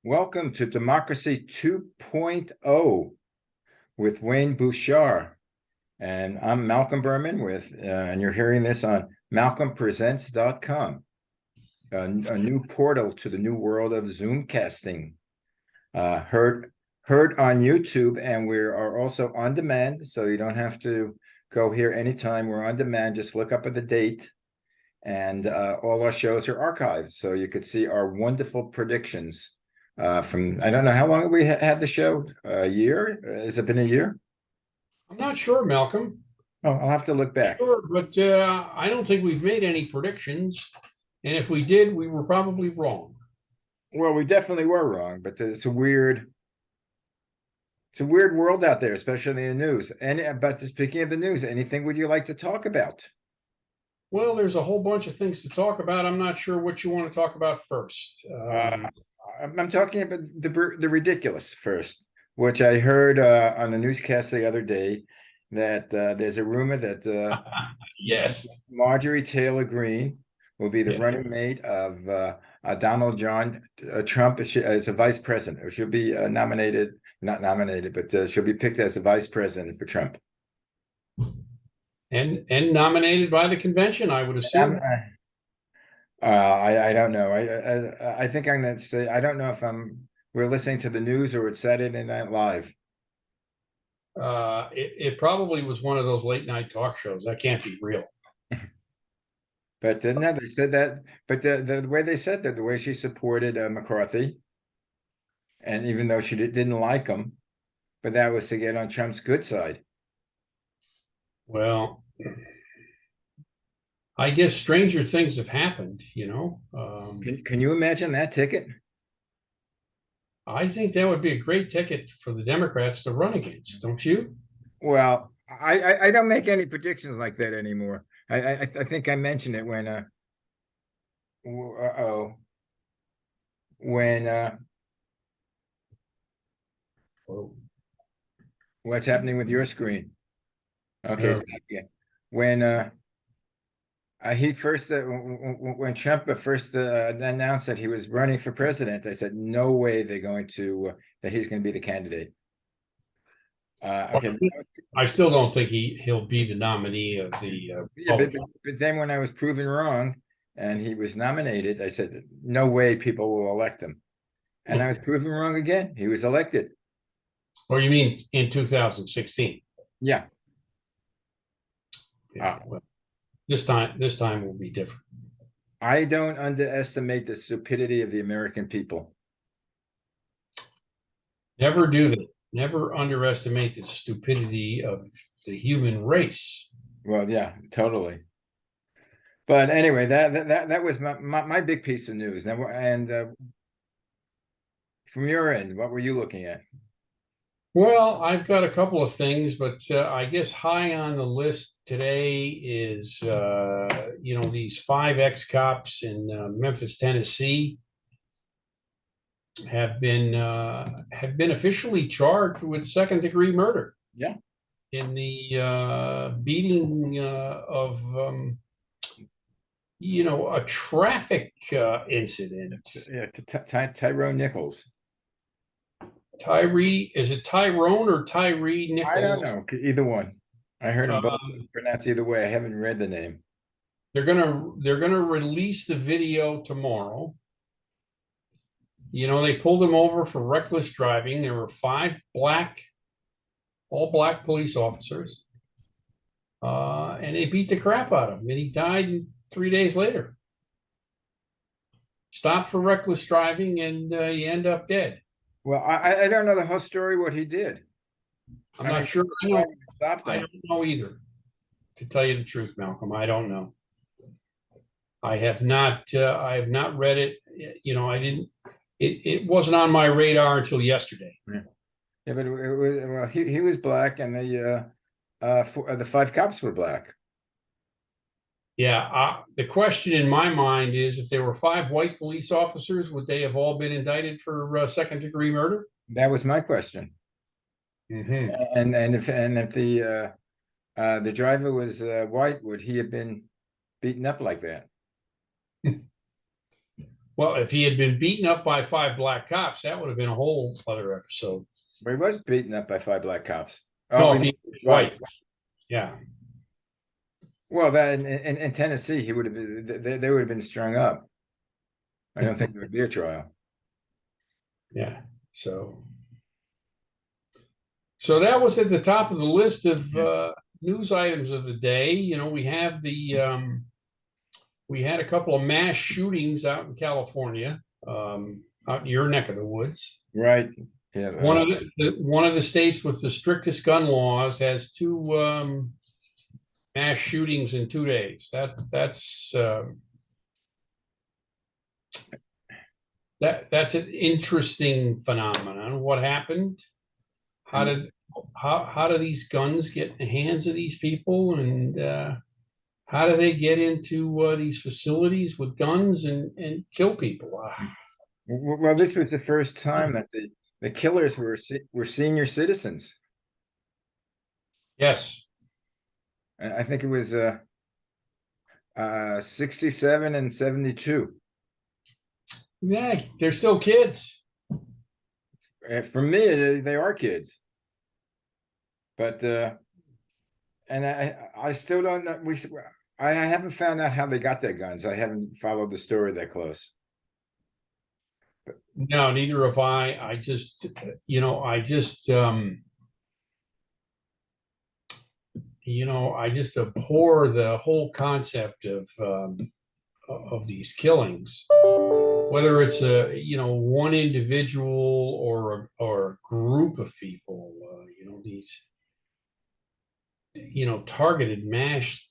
Welcome to Democracy 2.0 with Wayne Bouchard. And I'm Malcolm Berman and you're hearing this on malcolmpresents.com, a new portal to the new world of Zoom casting. Heard on YouTube, and we are also on demand, so you don't have to go here anytime. We're on demand. Just look up at the date, and all our shows are archived, so you could see our wonderful predictions. From I don't know how long we had the show. A year? Has it been a year? I'm not sure, Malcolm. Oh, I'll have to look back. Sure, but I don't think we've made any predictions. And if we did, we were probably wrong. Well, we definitely were wrong, but it's a weird world out there, especially in the news. But speaking of the news, anything would you like to talk about? Well, there's a whole bunch of things to talk about. I'm not sure what you want to talk about first. I'm talking about the ridiculous first, which I heard on a newscast the other day that there's a rumor that Yes. Marjorie Taylor Greene will be the running mate of Donald John Trump as a vice president. Or she'll be not nominated, but she'll be picked as a vice president for Trump. And nominated by the convention, I would assume. I don't know. I think I'm going to say I don't know if we're listening to the news or it's Saturday Night Live. It probably was one of those late night talk shows. That can't be real. But no, they said that. But the way they said that, the way she supported McCarthy, and even though she didn't like him, but that was to get on Trump's good side. Well, I guess stranger things have happened, you know. Can you imagine that ticket? I think that would be a great ticket for the Democrats to run against, don't you? Well, I don't make any predictions like that anymore. I think I mentioned it when what's happening with your screen? Okay, it's back again. When he first when Trump first announced that he was running for president, I said no way they're going to that he's going to be the candidate. Okay, I still don't think he'll be the nominee of the. yeah, but then when I was proven wrong and he was nominated, I said no way people will elect him, and I was proven wrong again. He was elected. Or you mean in 2016? Yeah. Well, this time will be different. I don't underestimate the stupidity of the American people. Never do that. Never underestimate the stupidity of the human race. Well, yeah, totally. But anyway, that was my big piece of news. Now, and from your end, what were you looking at? Well, I've got a couple of things, but I guess high on the list today is these 5 ex-cops in Memphis, Tennessee have been officially charged with second-degree murder. Yeah. In the beating of a traffic incident. Yeah, Tyrone Nichols. Is it Tyrone or Tyree Nichols? I don't know. Either one. I heard them both pronounced either way. I haven't read the name. They're gonna release the video tomorrow. You know, they pulled him over for reckless driving. There were 5 all black police officers, and they beat the crap out of him, and he died 3 days later. Stopped for reckless driving, and he ended up dead. Well, I don't know the whole story, what he did. I'm not sure. I don't know either, to tell you the truth, Malcolm. I don't know. I have not read it. You know, I didn't. It wasn't on my radar until yesterday. Yeah, but well, he was black, and the 5 cops were black. Yeah, the question in my mind is, if there were 5 white police officers, would they have all been indicted for second-degree murder? That was my question. Mm-hmm. And if the driver was white, would he have been beaten up like that? Well, if he had been beaten up by 5 black cops, that would have been a whole other episode. But he was beaten up by 5 black cops. Oh, No, if he was right. white. Yeah. Well, that in Tennessee, he would have been, they would have been strung up. I don't think there would be a trial. Yeah. So that was at the top of the list of news items of the day. You know, we have we had a couple of mass shootings out in California, out in your neck of the woods. Right. Yeah. One of the states with the strictest gun laws has 2 mass shootings in 2 days. That's an interesting phenomenon. What happened? How do these guns get in the hands of these people, and how do they get into these facilities with guns and kill people? Well, this was the first time that the killers were senior citizens. Yes. I think it was 67 and 72. Yeah, they're still kids. For me, they are kids. But and I still don't know. I haven't found out how they got their guns. I haven't followed the story that close. No, neither have I. I just abhor the whole concept of these killings, whether it's one individual or a group of people. These targeted mass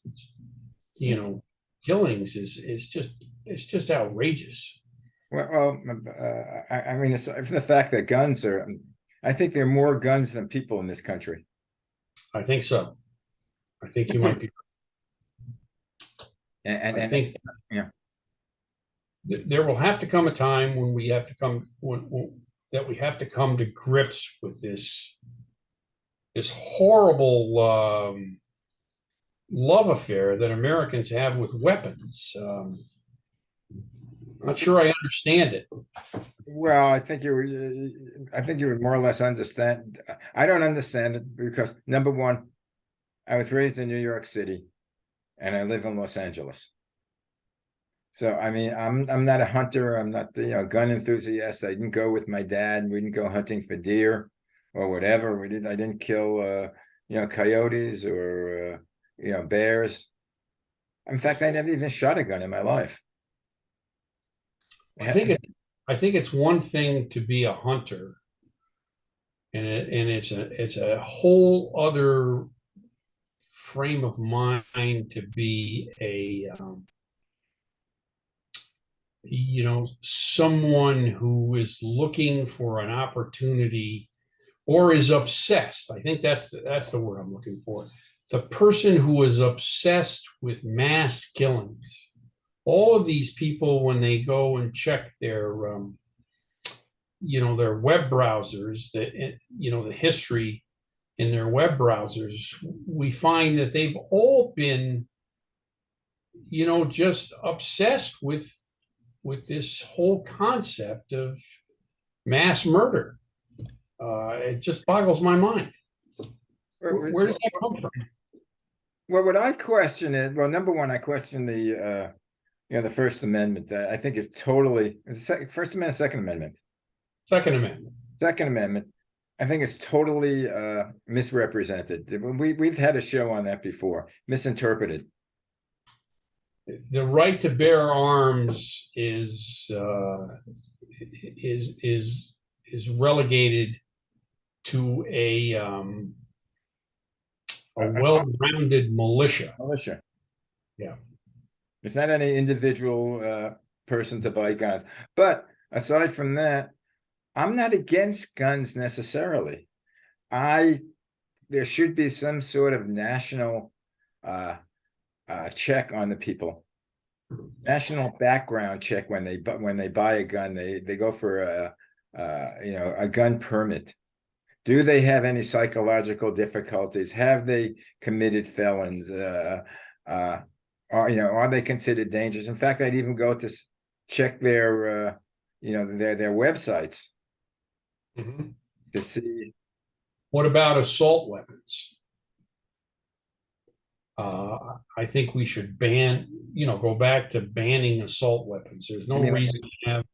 killings is just outrageous. Well, I mean, aside from the fact that guns are, I think there are more guns than people in this country. I think so. I think you might be. And I think yeah, there will have to come a time when we have to come that we have to come to grips with this horrible love affair that Americans have with weapons. Not sure I understand it. well, I think you would more or less understand. I don't understand it because, number one, I was raised in New York City, and I live in Los Angeles. So I mean, I'm not a hunter. I'm not the gun enthusiast. I didn't go with my dad. We didn't go hunting for deer or whatever. I didn't kill coyotes or bears. In fact, I never even shot a gun in my life. I think it's one thing to be a hunter, and it's a whole other frame of mind to be a someone who is looking for an opportunity or is obsessed. I think that's the word I'm looking for. The person who is obsessed with mass killings. All of these people, when they go and check their web browsers, the history in their web browsers, we find that they've all been just obsessed with this whole concept of mass murder. It just boggles my mind. Where does that come from? Well, what I question is, well, number one, I question the First Amendment. I think is totally First Amendment, Second Amendment. Second Amendment. Second Amendment. I think it's totally misrepresented. We've had a show on that before. Misinterpreted. The right to bear arms is relegated to a well-rounded militia. Militia. Yeah. It's not any individual person to buy guns. But aside from that, I'm not against guns necessarily. There should be some sort of national check on the people, national background check when they buy a gun. They go for a gun permit. Do they have any psychological difficulties? Have they committed felons? Are they considered dangerous? In fact, I'd even go to check their their websites Mhm. to see. What about assault weapons? I think we should go back to banning assault weapons. There's I no mean, reason to have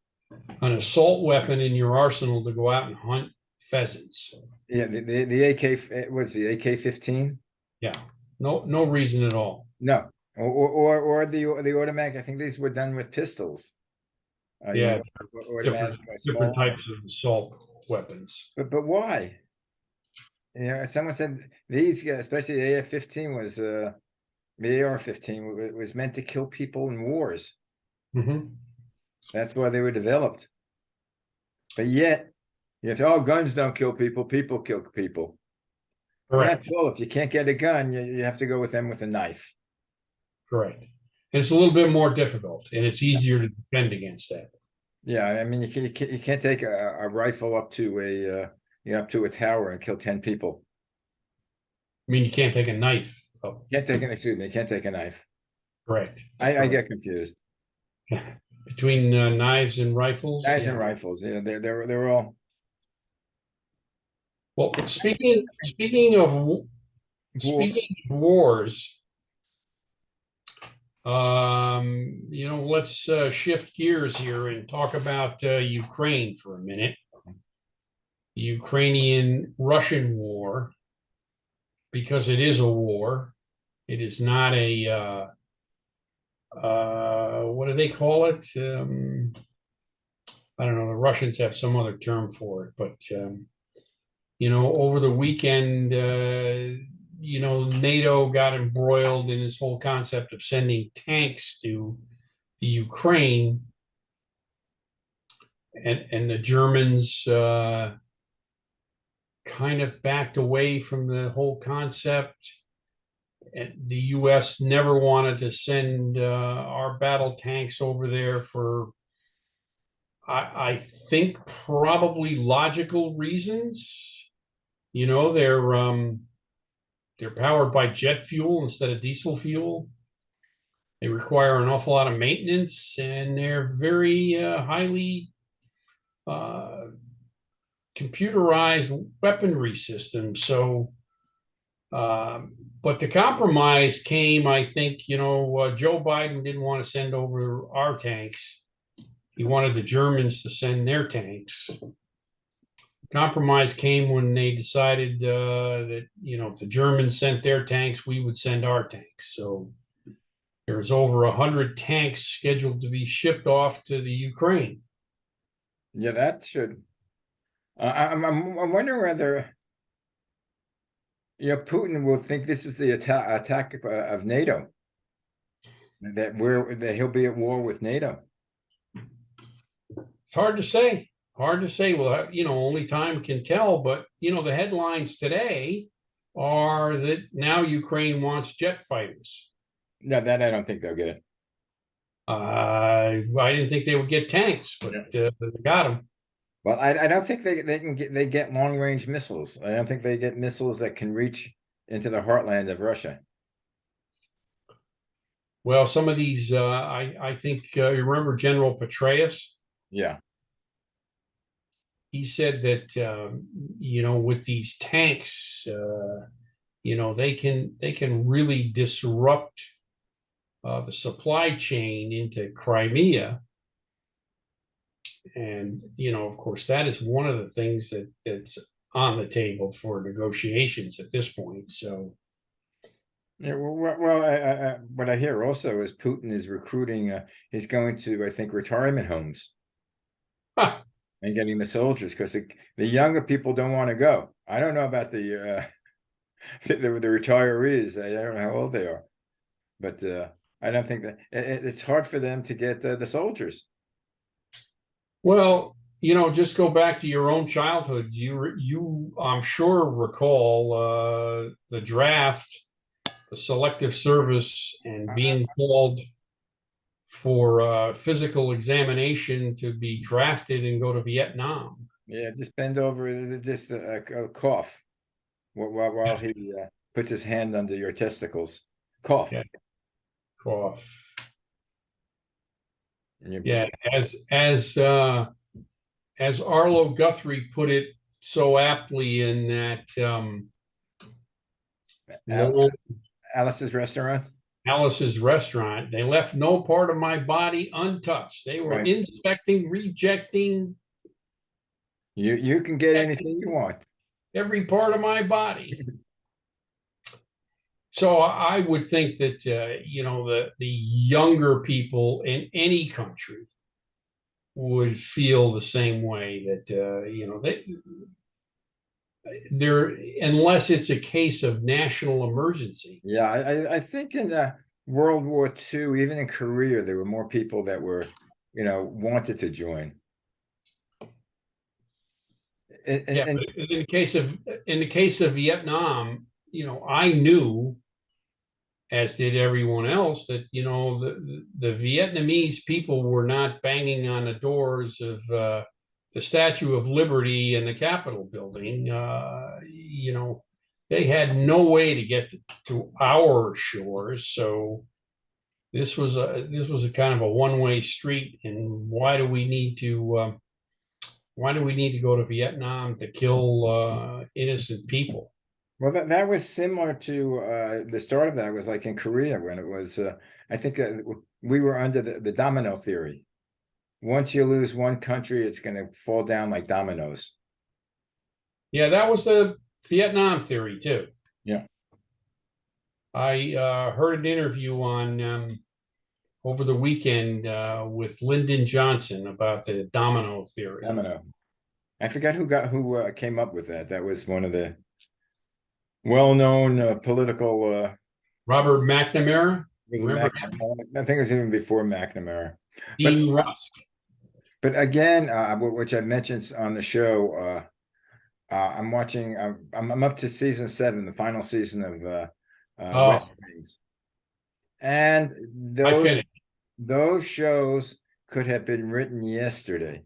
an assault weapon in your arsenal to go out and hunt pheasants. yeah, the AK, what's the AK-15? Yeah, no reason at all. No, or the automatic. I think these were done with pistols. Yeah, Automatic, different small. types of assault weapons. But why? Someone said these, especially the AF-15 was the AR-15 was meant to kill people in wars. Mhm. That's why they were developed. But yet, if all guns don't kill people, people kill people. Well, Correct, that's all. If you can't get a gun, you have to go with them with a knife. correct. And it's a little bit more difficult, and it's easier to defend against that. Yeah, I mean, you can't take a rifle up to up to a tower and kill 10 people. I mean, you can't take a knife. Oh, Can't take an excuse me, can't take a knife. correct. I Correct. get confused. Between knives and rifles. Knives Yeah. and rifles, they're all Well, speaking of wars, let's shift gears here and talk about Ukraine for a minute. The Ukrainian-Russian war, because it is a war. It is not a what do they call it? I don't know. The Russians have some other term for it, but over the weekend, NATO got embroiled in this whole concept of sending tanks to the Ukraine, and the Germans kind of backed away from the whole concept. And the U.S. never wanted to send our battle tanks over there for, I think, probably logical reasons. They're powered by jet fuel instead of diesel fuel. They require an awful lot of maintenance, and they're very highly uh, computerized weaponry systems. So, but the compromise came, I think, Joe Biden didn't want to send over our tanks. He wanted the Germans to send their tanks. Compromise came when they decided that, if the Germans sent their tanks, we would send our tanks. So there's over 100 tanks scheduled to be shipped off to the Ukraine. yeah, that should. I'm wondering whether Putin will think this is the attack of NATO, that he'll be at war with NATO. It's hard to say. Hard to say. Well, only time can tell. But the headlines today are that now Ukraine wants jet fighters. No, that I don't think they'll get. I didn't think they would get tanks, but they got them. Well, I don't think they get long range missiles. I don't think they get missiles that can reach into the heartland of Russia. Well, some of these, I think you remember General Petraeus. Yeah. He said that with these tanks, they can really disrupt the supply chain into Crimea. And of course, that is one of the things that's on the table for negotiations at this point. So, Yeah. Well, what I hear also is Putin is recruiting. He's going to, I think, retirement homes and getting the soldiers, because the younger people don't want to go. I don't know about the retirees. I don't know how old they are, but I don't think that it's hard for them to get the soldiers. well, just go back to your own childhood. You I'm sure recall the draft, the selective service, and being called for physical examination to be drafted and go to Vietnam. Yeah, just bend over, just a cough while he puts his hand under your testicles. Cough. Yeah, cough. Yeah, as Arlo Guthrie put it so aptly in that Al- long Alice's Restaurant. Alice's restaurant, they left no part of my body untouched. They were Right. inspecting, rejecting You can get anything you want. every part of my body. So I would think that the younger people in any country would feel the same way that they're unless it's a case of national emergency. Yeah, I think in World War II, even in Korea, there were more people that were, wanted to join. Yeah, And but in the case of Vietnam, I knew, as did everyone else, that the Vietnamese people were not banging on the doors of the Statue of Liberty and the Capitol building. They had no way to get to our shores, so this was a kind of a one-way street. And why do we need to go to Vietnam to kill innocent people? well, that was similar to the start of that was like in Korea when it was, I think we were under the domino theory. Once you lose one country, it's going to fall down like dominoes. Yeah, that was the Vietnam theory too. Yeah. I heard an interview on over the weekend with Lyndon Johnson about the domino theory. Domino. I forgot who came up with that. That was one of the well-known political. Robert McNamara, remember I think it was even before McNamara. Dean Rusk. But again, which I mentioned on the show, I'm watching. I'm up to season 7, the final season of West Wings, and those shows could have been written yesterday.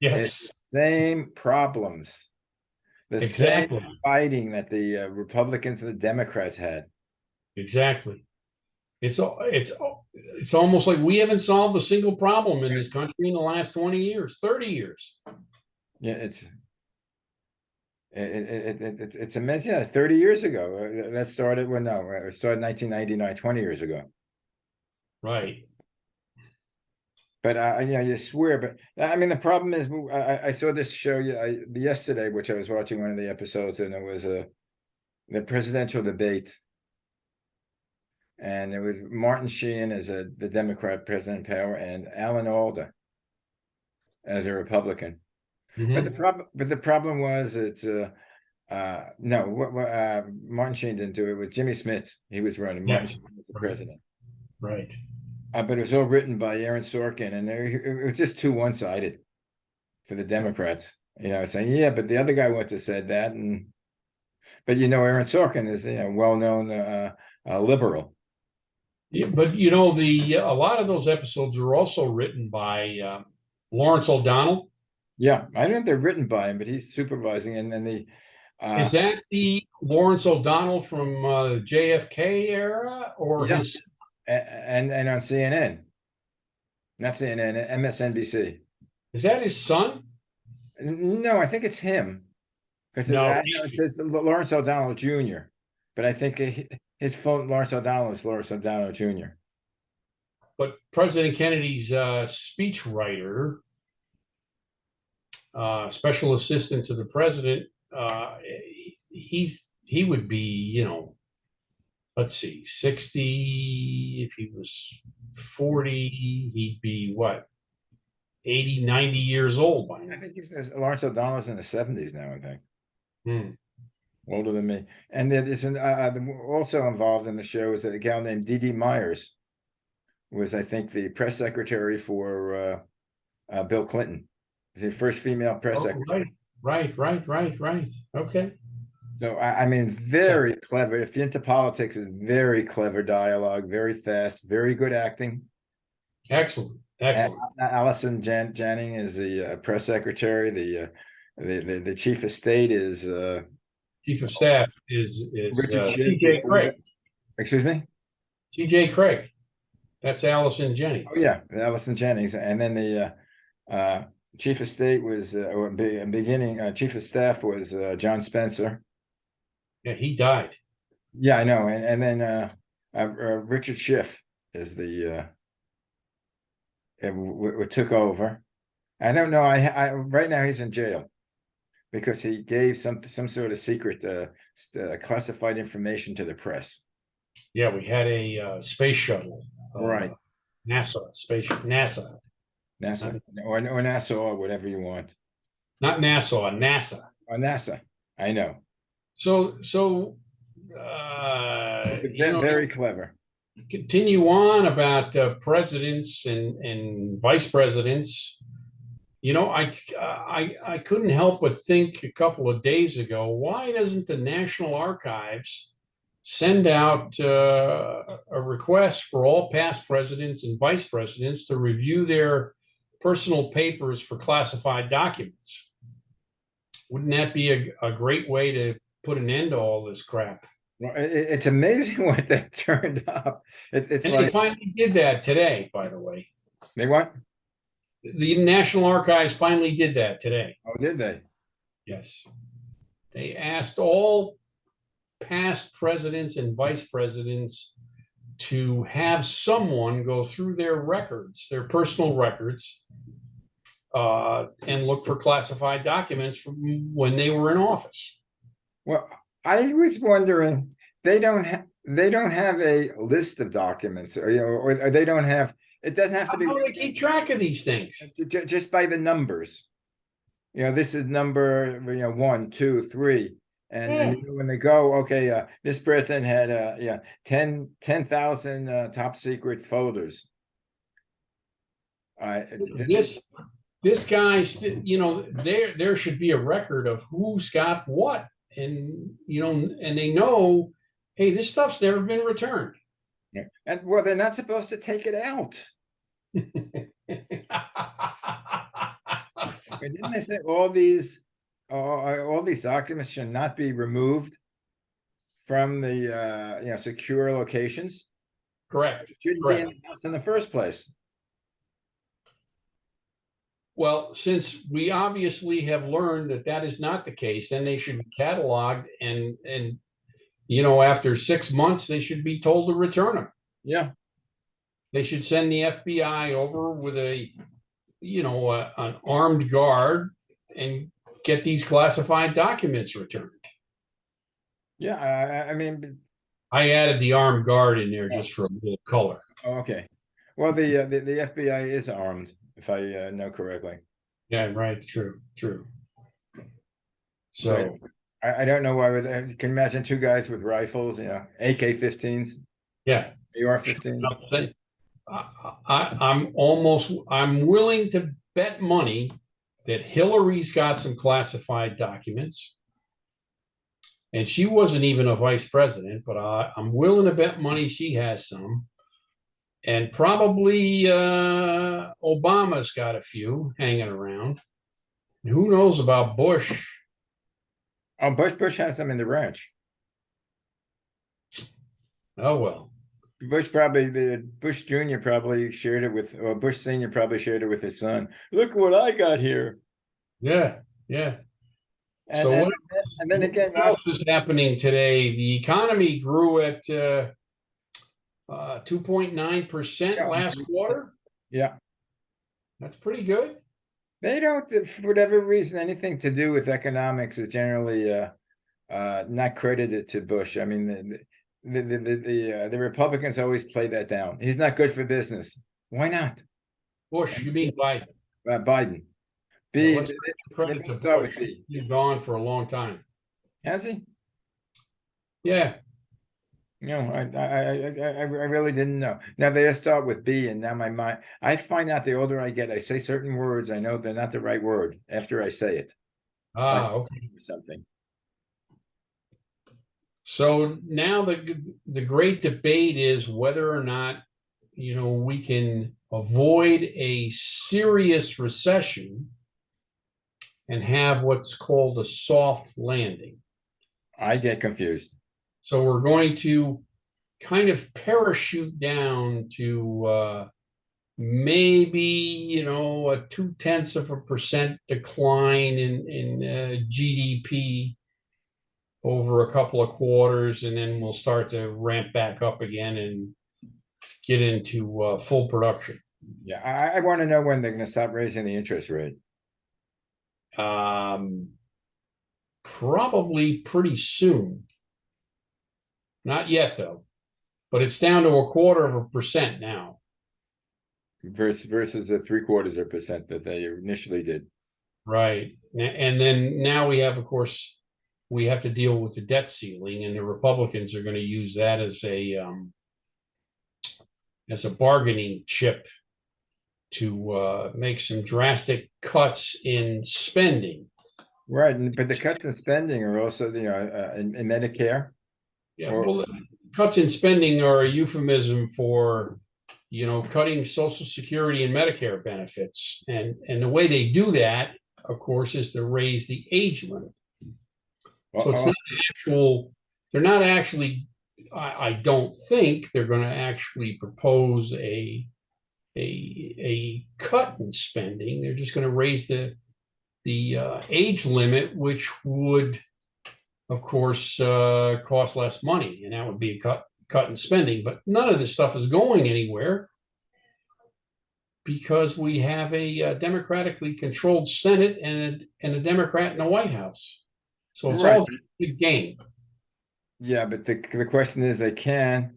Yes, it's the same problems, the same fighting that the Republicans and the Democrats had. Exactly. It's almost like we haven't solved a single problem in this country in the last 20 years, 30 years. Yeah, it's amazing. Yeah, 30 years ago. That started when it started 1999, 20 years ago. Right. But you swear. But I mean, the problem is, I saw this show yesterday, which I was watching one of the episodes, and it was the presidential debate, and it was Martin Sheen as the Democrat president in power, and Alan Alda as a Republican. Mm-hmm. But the problem was it's no, Martin Sheen didn't do it. With Jimmy Smits, he was running. Martin Sheen was the president. Right. But it was all written by Aaron Sorkin, and it was just too one-sided for the Democrats. Saying, yeah, but the other guy went to said that, but Aaron Sorkin is well-known liberal. Yeah, but a lot of those episodes are also written by Lawrence O'Donnell. Yeah, I don't know if they're written by him, but he's supervising, and then the. Is that the Lawrence O'Donnell from JFK era, or his? And on CNN, not CNN, MSNBC. Is that his son? No, I think it's him. Because it says Lawrence O'Donnell Jr., but I think his phone Lawrence O'Donnell is Lawrence O'Donnell Jr. But President Kennedy's speechwriter, special assistant to the president, he would be, let's see, 60. If he was 40, he'd be what, 80, 90 years old by now. I think Lawrence O'Donnell's in the 70s now, I think. Older than me. And there's also involved in the show is a gal named Dee Dee Myers, was, I think, the press secretary for Bill Clinton. The first female press secretary. Right. Okay. So, I mean, very clever. If you're into politics, is very clever dialogue, very fast, very good acting. Excellent. Allison Janney is the press secretary. The chief of state is chief of staff is Richard T.J. Craig. Excuse me? T.J. Craig. That's Allison Jennings. Oh yeah, Allison Jennings, and then the chief of state was or beginning chief of staff was John Spencer. Yeah, he died. Yeah, I know, and then Richard Schiff is the took over. I don't know. I right now he's in jail because he gave some sort of secret classified information to the press. Yeah, we had a space shuttle. Right. NASA, NASA or NASA or whatever you want. not NASA. Or NASA. I know. So, Very clever. Continue on about presidents and vice presidents. I couldn't help but think a couple of days ago, why doesn't the National Archives send out a request for all past presidents and vice presidents to review their personal papers for classified documents? Wouldn't that be a great way to put an end to all this crap? Well, it's amazing what they turned up. It's And like they finally did that today, by the way. they what? The National Archives finally did that today. Oh, did they? Yes. They asked all past presidents and vice presidents to have someone go through their records, their personal records, and look for classified documents from when they were in office. Well, I was wondering, they don't have a list of documents, or they don't have. It doesn't have to be. How do they keep track of these things? Just by the numbers. This is number 1, 2, 3, and when they go, okay, this person had 10,000 top secret folders. This guy, there should be a record of who's got what, and they know, hey, this stuff's never been returned. Yeah. And well, they're not supposed to take it out. Didn't they say all these documents should not be removed from the secure locations? Correct. It shouldn't be in the house in the first place. Well, since we obviously have learned that is not the case, then they should be cataloged, and after 6 months they should be told to return them. Yeah. They should send the FBI over with an armed guard and get these classified documents returned. Yeah, I mean, I added the armed guard in there just for a little color. Oh, okay. Well, the FBI is armed, if I know correctly. Yeah, right. True. So I don't know why. You can imagine two guys with rifles, AK-15s. Yeah. AR-15. I'm willing to bet money that Hillary's got some classified documents, and she wasn't even a vice president, but I'm willing to bet money she has some, and probably Obama's got a few hanging around. Who knows about Bush? Oh, Bush has them in the ranch. Oh well. Bush Jr. probably shared it with, or Bush Sr. probably shared it with his son. Look what I got here. Yeah. And then again, what else is happening today? The economy grew at 2.9% last quarter. Yeah, that's pretty good. They don't, for whatever reason, anything to do with economics is generally not credited to Bush. I mean, the Republicans always play that down. He's not good for business. Why not? Bush, you mean Biden? Biden. B. Let's start with B. He's gone for a long time. Has he? Yeah. I really didn't know. Now they start with B, and now my mind. I find out the older I get, I say certain words. I know they're not the right word after I say it. Okay. Something. So now the great debate is whether or not we can avoid a serious recession and have what's called a soft landing. I get confused. So we're going to kind of parachute down to maybe a 0.2% decline in GDP over a couple of quarters, and then we'll start to ramp back up again and get into full production. Yeah, I want to know when they're going to stop raising the interest rate. Probably pretty soon. Not yet, though, but it's down to 0.25% now. Versus the 0.75% that they initially did. Right. And then now we have, of course, we have to deal with the debt ceiling, and the Republicans are going to use that as a bargaining chip to make some drastic cuts in spending. Right, but the cuts in spending are also, in Medicare. Yeah, well, cuts in spending are a euphemism for, cutting Social Security and Medicare benefits, and the way they do that, of course, is to raise the age limit. So it's not actual. They're not actually. I don't think they're going to actually propose a cut in spending. They're just going to raise the age limit, which would, of course, cost less money, and that would be a cut in spending. But none of this stuff is going anywhere because we have a democratically controlled Senate and a Democrat in the White House. So it's all a big game. Yeah, but the question is, the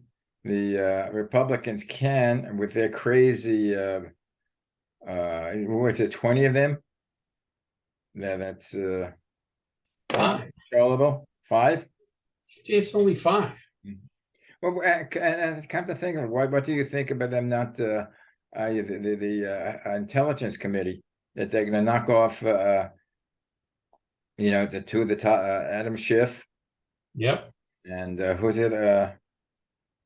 Republicans can, with their crazy, what's it, 20 of them? Yeah, that's 5. Controllable. 5? It's only 5. Well, and come to think of it, what do you think about them not the Intelligence Committee, that they're going to knock off the two of the top, Adam Schiff. Yep. And who's it? Can't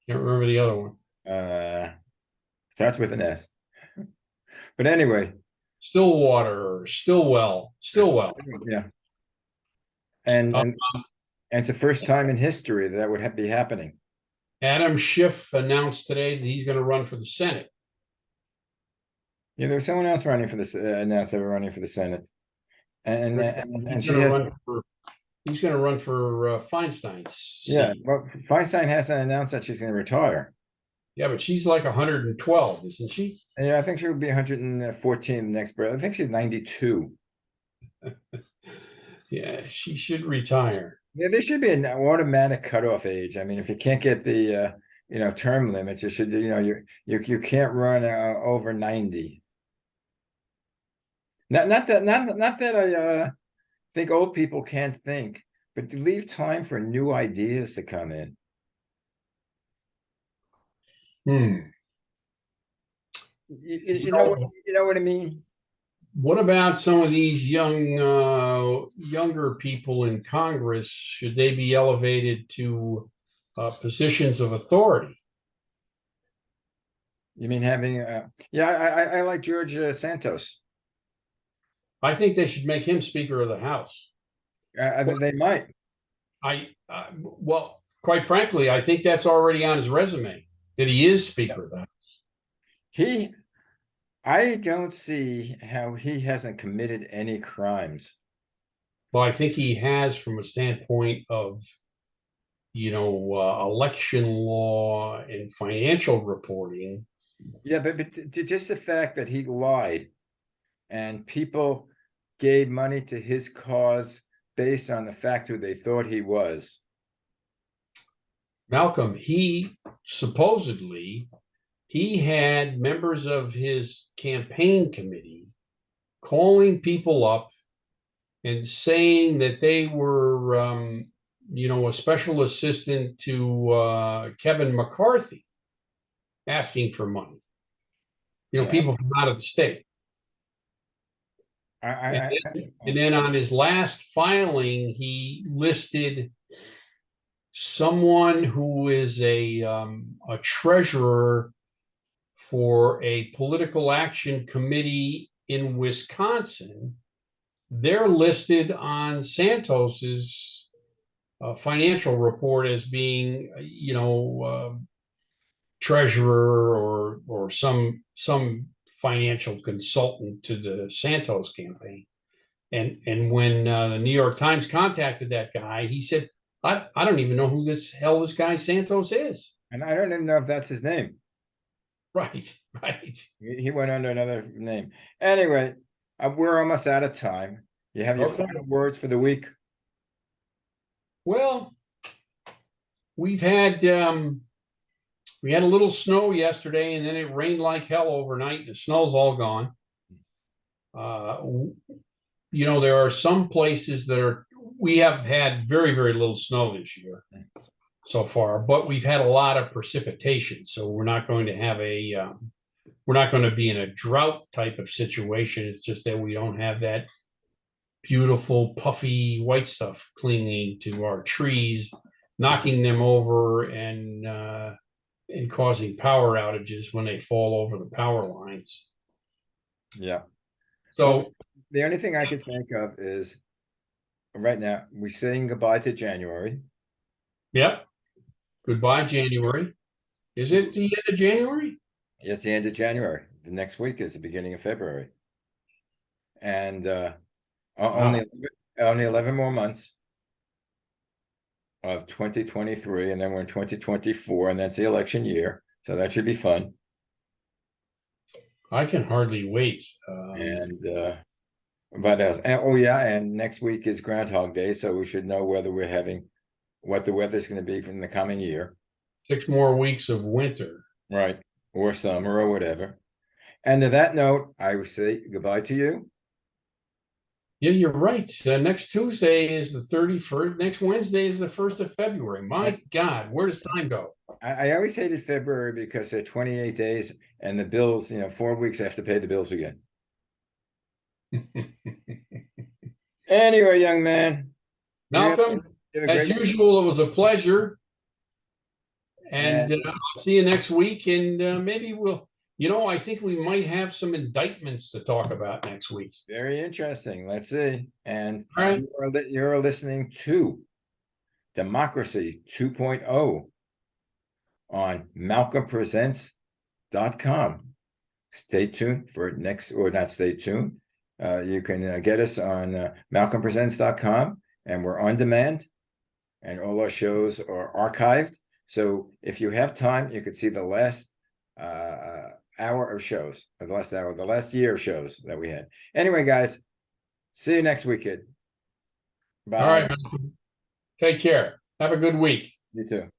remember the other one. Starts with an S. But anyway. Stillwell. Yeah. And it's the first time in history that would be happening. Adam Schiff announced today that he's going to run for the Senate. Yeah, there was someone else running for announced they were running for the Senate. And he's going to run for Feinstein's seat. Yeah, well, Feinstein hasn't announced that she's going to retire. Yeah, but she's like 112, isn't she? And yeah, I think she will be 114 next birth. I think she's 92. Yeah, she should retire. Yeah, there should be an automatic cutoff age. I mean, if you can't get the term limits, you should, you can't run over 90. Not that I think old people can't think, but leave time for new ideas to come in. You know what I mean? What about some of these younger people in Congress? Should they be elevated to positions of authority? You mean having? I like George Santos. I think they should make him Speaker of the House. I think they might. Well, quite frankly, I think that's already on his resume that he is Speaker of the House. I don't see how he hasn't committed any crimes. Well, I think he has, from a standpoint of, election law and financial reporting. Yeah, but just the fact that he lied and people gave money to his cause based on the fact who they thought he was. Malcolm, he had members of his campaign committee calling people up and saying that they were, a special assistant to Kevin McCarthy, asking for money. People from out of the state. And then on his last filing, he listed someone who is a treasurer for a political action committee in Wisconsin. They're listed on Santos's financial report as being, treasurer or some financial consultant to the Santos campaign. And when the New York Times contacted that guy, he said, I don't even know who this guy Santos is. And I don't even know if that's his name. Right, right. He went under another name. Anyway, we're almost out of time. You have your Okay. final words for the week? Well, we had a little snow yesterday, and then it rained like hell overnight. The snow's all gone. There are some places we have had very, very little snow this year so far, but we've had a lot of precipitation. So we're not going to have we're not going to be in a drought type of situation. It's just that we don't have that beautiful puffy white stuff clinging to our trees, knocking them over and causing power outages when they fall over the power lines. Yeah. So well, the only thing I could think of is right now we're saying goodbye to January. Yep. Goodbye, January. Is it the end of January? It's the end of January. The next week is the beginning of February. And only 11 more months of 2023, and then we're in 2024, and that's the election year. So that should be fun. I can hardly wait. What else? And next week is Groundhog Day, so we should know what the weather's going to be from the coming year. 6 more weeks of winter. Right. Or summer or whatever. And to that note, I will say goodbye to you. Yeah, you're right. Next Tuesday is the 31st. Next Wednesday is the 1st of February. My God, where does time go? I always hated February because they're 28 days and the bills, 4 weeks I have to pay the bills again. Anyway, young man. Malcolm, as usual, it was a pleasure. And I'll see you next week. And maybe I think we might have some indictments to talk about next week. Very interesting. Let's see. And all right. You're listening to Democracy 2.0 on MalcolmPresents.com. Stay tuned for next, or not stay tuned. You can get us on MalcolmPresents.com, and we're on demand, and all our shows are archived. So if you have time, you could see the last hour of shows, or the last year of shows that we had. Anyway, guys, see you next weekend. Bye. All right. Take care. Have a good week. You too.